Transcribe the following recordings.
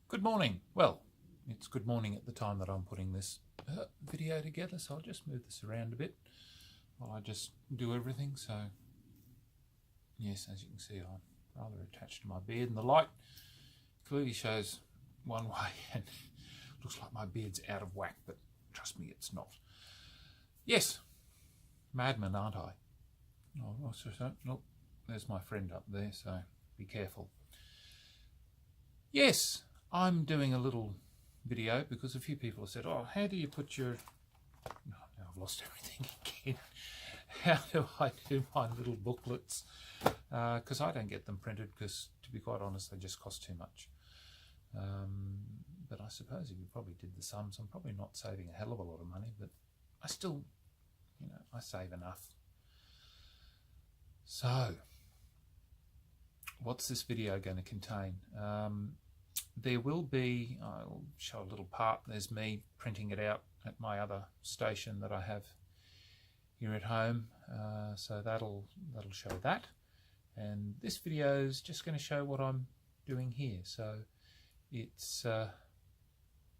Good morning. Well, it's good morning at the time that I'm putting this video together, so I'll just move this around a bit while I just do everything. So, yes, as you can see, I'm rather attached to my beard, and the light clearly shows one way, and looks like my beard's out of whack, but trust me, it's not. Yes, madman, aren't I? Oh, nope, there's my friend up there, so be careful. Yes, I'm doing a little video because a few people have said, oh, how do you put your... No, now I've lost everything again. How do I do my little booklets? Because I don't get them printed because, to be quite honest, they just cost too much. But I suppose if you probably did the sums, I'm probably not saving a hell of a lot of money, but I still, I save enough. So, what's this video going to contain? There will be, I'll show a little part, there's me printing it out at my other station that I have here at home, so that'll show that. And this video is just going to show what I'm doing here, so it's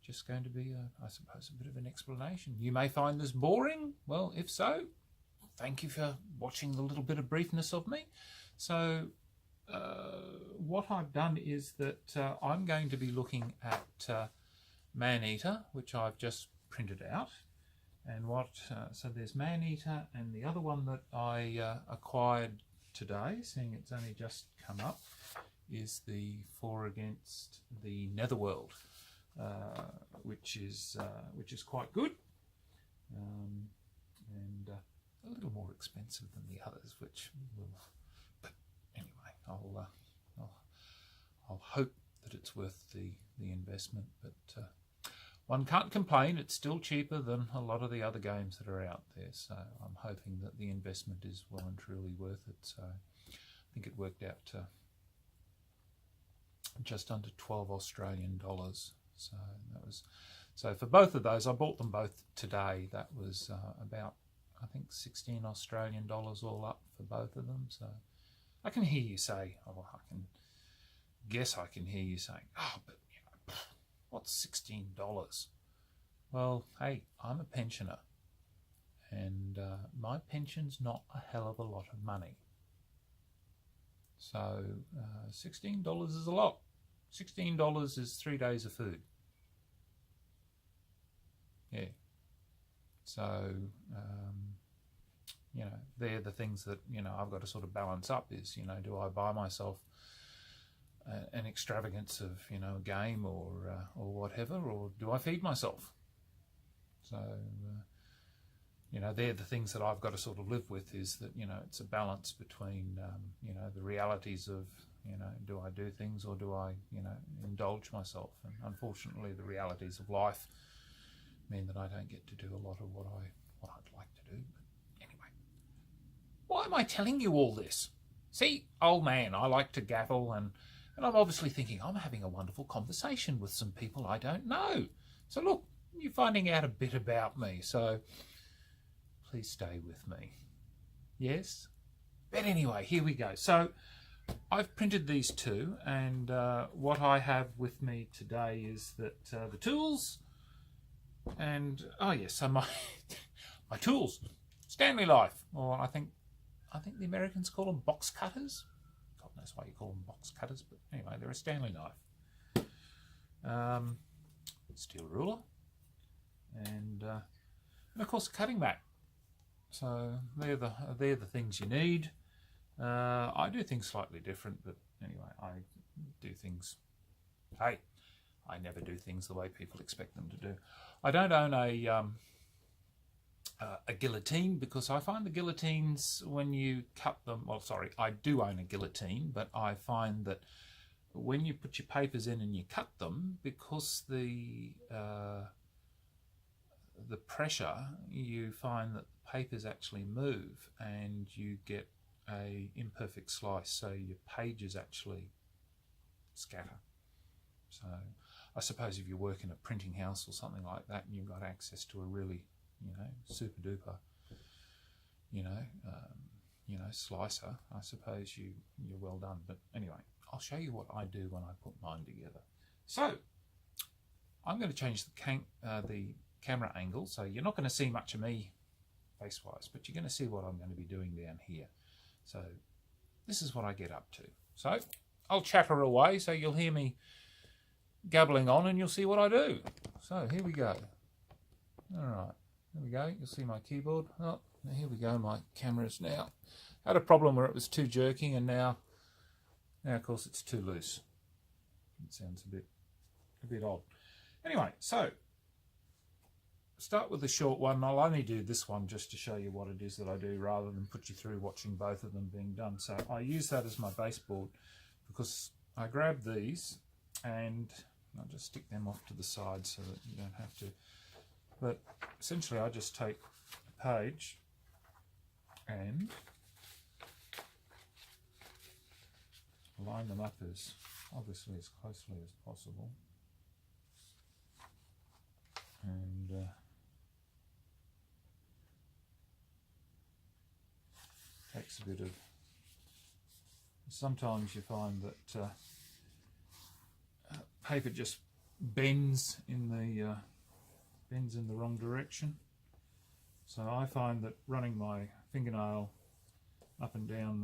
just going to be, I suppose, a bit of an explanation. You may find this boring. Well, if so, thank you for watching the little bit of briefness of me. So what I've done is that I'm going to be looking at Maneater, which I've just printed out, and so there's Maneater, and the other one that I acquired today, seeing it's only just come up, is the For Against the Netherworld, which is quite good, and a little more expensive than the others, which will. But anyway, I'll hope that it's worth the investment. But one can't complain; it's still cheaper than a lot of the other games that are out there. So I'm hoping that the investment is well and truly worth it. So I think it worked out to just under $12 Australian. So that was for both of those. I bought them both today. That was about, I think, $16 Australian all up for both of them. So I can hear you say, I can hear you saying, oh, but what's $16? Well, hey, I'm a pensioner, and my pension's not a hell of a lot of money. So $16 is a lot. $16 is 3 days of food. Yeah. So, they're the things that, I've got to sort of balance up is, do I buy myself an extravagance of, a game or whatever, or do I feed myself? So, they're the things that I've got to sort of live with, is that, it's a balance between, the realities of, do I do things or do I, indulge myself? And unfortunately, the realities of life mean that I don't get to do a lot of what I'd like to do. But anyway, why am I telling you all this? See, old man, I like to gabble, and I'm obviously thinking I'm having a wonderful conversation with some people I don't know. So look, you're finding out a bit about me, so please stay with me. Yes? But anyway, here we go. So I've printed these two, and what I have with me today is that the tools, and oh yes, so my tools, Stanley Life, or I think the Americans call them box cutters. God knows why you call them box cutters, but anyway, they're a Stanley knife. Steel ruler, and of course a cutting mat. So they're the things you need. I do things slightly different, but anyway, I do things. Hey, I never do things the way people expect them to do. I don't own a guillotine, because I find the guillotines, when you cut them, well, sorry, I do own a guillotine, but I find that when you put your papers in and you cut them, because the pressure, you find that the papers actually move and you get a imperfect slice, so your pages actually scatter. So I suppose if you work in a printing house or something like that and you've got access to a really, super duper, slicer, I suppose you're well done. But anyway, I'll show you what I do when I put mine together. So I'm going to change the camera angle, so you're not going to see much of me face-wise, but you're going to see what I'm going to be doing down here. So this is what I get up to. So I'll chatter away, so you'll hear me gabbling on and you'll see what I do. So here we go. All right, there we go. You'll see my keyboard. Oh, here we go. My camera's now had a problem where it was too jerky, and now of course it's too loose. It sounds a bit odd. Anyway, so start with the short one. I'll only do this one just to show you what it is that I do, rather than put you through watching both of them being done. So I use that as my baseboard because I grab these and I'll just stick them off to the side so that you don't have to. But essentially I just take a page and line them up as obviously as closely as possible. And takes a bit of. Sometimes you find that paper just bends in the wrong direction. So I find that running my fingernail up and down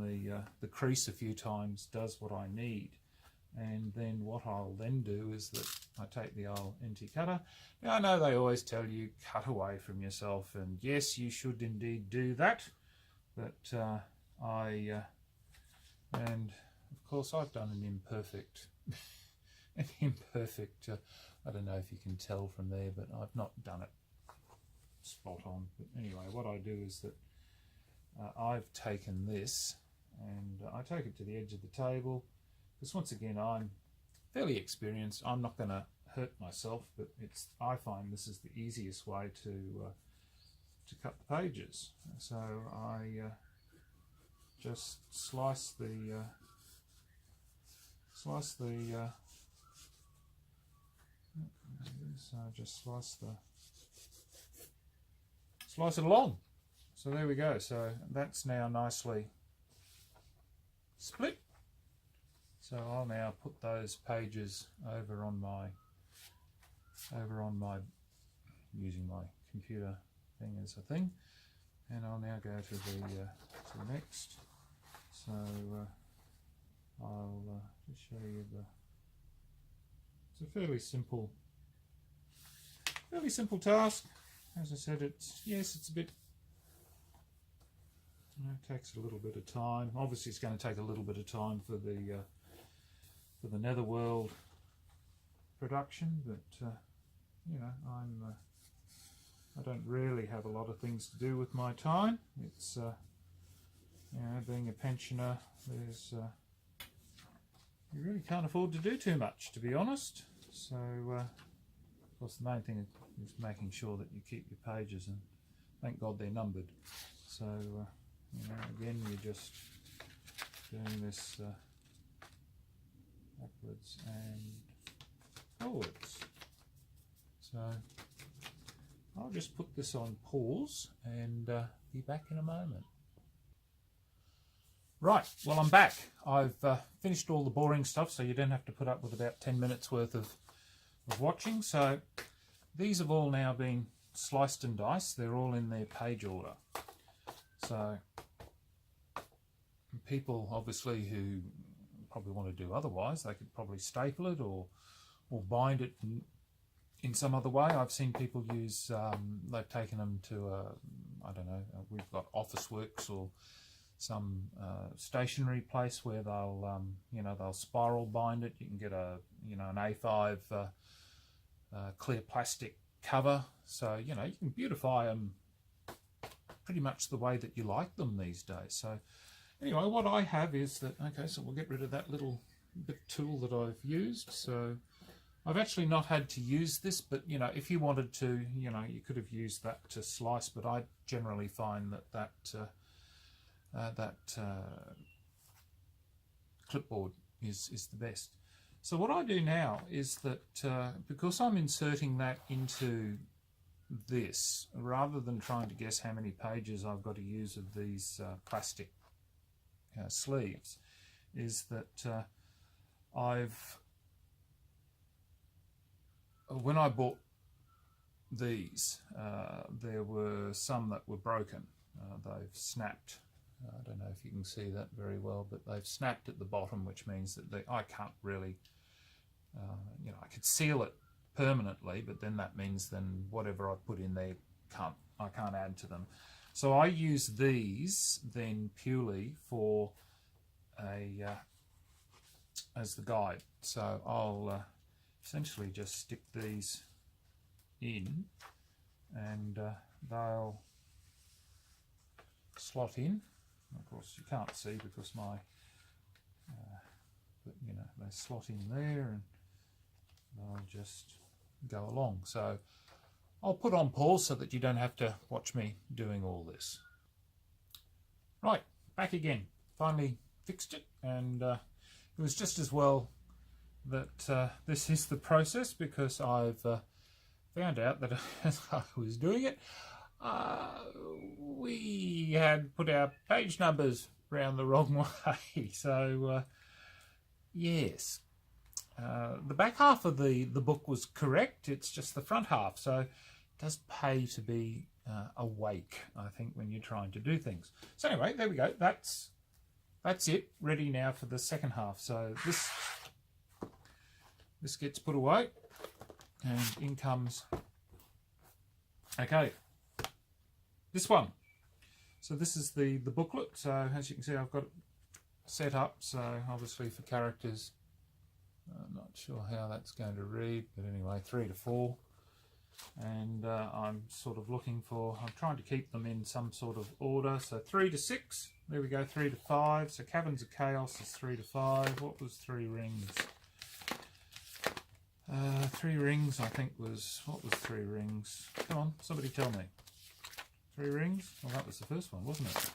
the crease a few times does what I need. And then what I'll then do is that I take the old NT cutter. Now I know they always tell you cut away from yourself, and yes, you should indeed do that. But and of course I've done an imperfect, I don't know if you can tell from there, but I've not done it spot on. But anyway, what I do is that I've taken this and I take it to the edge of the table, because once again I'm fairly experienced. I'm not going to hurt myself, but I find this is the easiest way to cut the pages. So I just slice the so I just slice it along. So there we go. So that's now nicely split. So I'll now put those pages over on my using my computer thing as a thing, and I'll now go to the next. So I'll just show you it's a fairly simple task. As I said, it's a bit, it takes a little bit of time. Obviously it's going to take a little bit of time for the Netherworld production, but you know, I don't really have a lot of things to do with my time. It's you know, being a pensioner, you really can't afford to do too much, to be honest. So of course the main thing is making sure that you keep your pages, and thank God they're numbered. So you know, again, you're just doing this backwards and forwards. So I'll just put this on pause and be back in a moment. Right, well, I'm back. I've finished all the boring stuff, so you don't have to put up with about 10 minutes worth of watching. So these have all now been sliced and diced. They're all in their page order. So people obviously who probably want to do otherwise, they could probably staple it or bind it in some other way. I've seen people use, they've taken them to I don't know, we've got Officeworks or some stationery place where they'll you know, they'll spiral bind it. You can get an A5 clear plastic cover, so you know, you can beautify them pretty much the way that you like them these days. So anyway, what I have is that, okay, so we'll get rid of that little bit tool that I've used. So I've actually not had to use this, but you know, if you wanted to, you know, you could have used that to slice, but I generally find that clipboard is the best. So what I do now is that because I'm inserting that into this, rather than trying to guess how many pages I've got to use of these plastic sleeves, is that when I bought these, there were some that were broken. They've snapped. I don't know if you can see that very well, but they've snapped at the bottom, which means that I can't really, I could seal it permanently, but then that means then whatever I put in there, I can't add to them. So I use these then purely for as the guide. So I'll essentially just stick these in, and they'll slot in. Of course, you can't see because my, but they slot in there, and they'll just go along. So I'll put on pause so that you don't have to watch me doing all this. Right, back again. Finally fixed it, and it was just as well that this is the process, because I've found out that as I was doing it, we had put our page numbers round the wrong way. So yes, the back half of the book was correct. It's just the front half. So it does pay to be awake, I think, when you're trying to do things. So anyway, there we go. That's it. Ready now for the second half. So this gets put away, and in comes, okay, this one. So this is the booklet. So as you can see, I've got it set up. So obviously for characters, I'm not sure how that's going to read, but anyway, 3 to 4. And I'm sort of I'm trying to keep them in some sort of order. So 3 to 6, there we go, 3 to 5. So Caverns of Chaos is 3 to 5. What was 3 Rings? 3 Rings, I think what was 3 Rings? Come on, somebody tell me. 3 Rings? Well, that was the first one, wasn't it?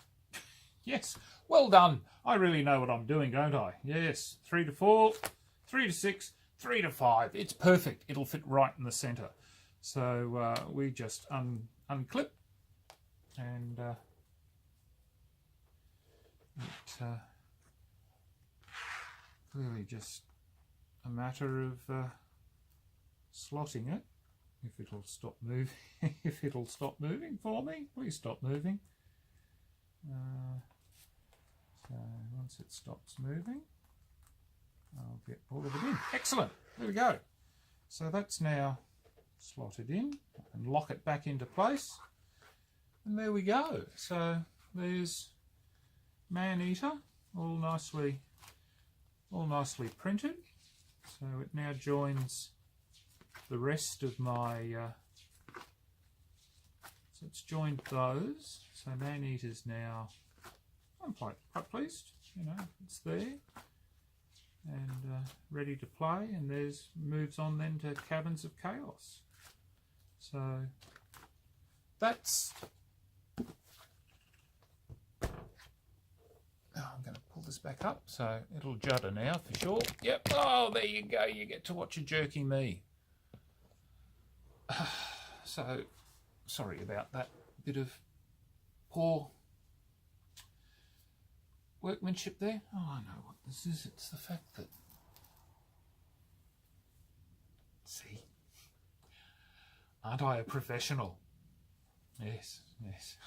Yes, well done. I really know what I'm doing, don't I? Yes, 3 to 4, 3 to 6, 3 to 5. It's perfect. It'll fit right in the centre. So we just unclip, and it clearly just a matter of slotting it. If it'll stop moving, if it'll stop moving for me, please stop moving. So once it stops moving, I'll get all of it in. Excellent. There we go. So that's now slotted in, and lock it back into place, and there we go. So there's Man-Eater, all nicely printed. So it now joins the rest of my so it's joined those. So Man-Eater's now, I'm quite pleased, it's there and ready to play, and there's moves on then to Caverns of Chaos. So that's, I'm going to pull this back up so it'll judder now for sure. Yep. Oh, there you go. You get to watch a jerky me. So sorry about that bit of poor workmanship there. Oh, I know what this is. It's the fact that, see, aren't I a professional? Yes, yes.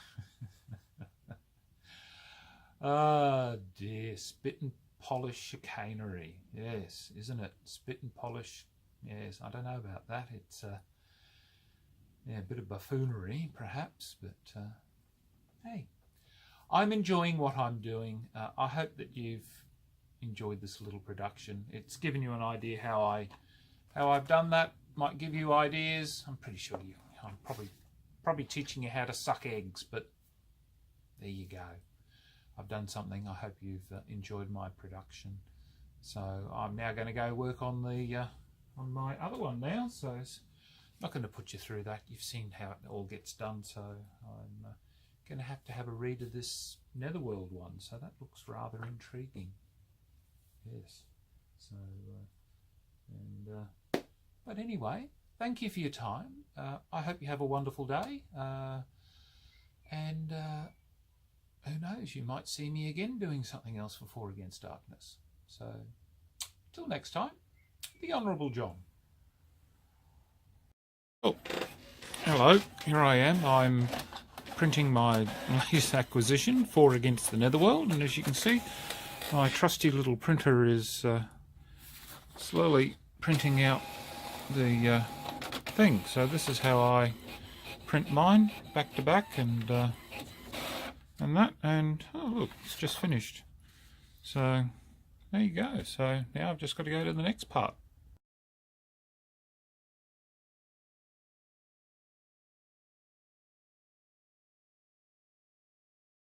Ah, dear, spit and polish chicanery. Yes, isn't it? Spit and polish. Yes, I don't know about that. It's yeah, a bit of buffoonery, perhaps, but hey, I'm enjoying what I'm doing. I hope that you've enjoyed this little production. It's given you an idea how I've done that. Might give you ideas. I'm pretty sure I'm probably teaching you how to suck eggs, but there you go. I've done something. I hope you've enjoyed my production. So I'm now going to go work on the on my other one now. So it's not going to put you through that. You've seen how it all gets done. So I'm going to have a read of this Netherworld one. So that looks rather intriguing. Yes. So but anyway, thank you for your time. I hope you have a wonderful day. And who knows, you might see me again doing something else for 4 Against Darkness. So, till next time, the Honourable John. Oh, hello, here I am. I'm printing my latest acquisition, 4 Against the Netherworld, and as you can see, my trusty little printer is slowly printing out the thing. So this is how I print mine, back to back, and that, and oh look, it's just finished. So there you go. So now I've just got to go to the next part.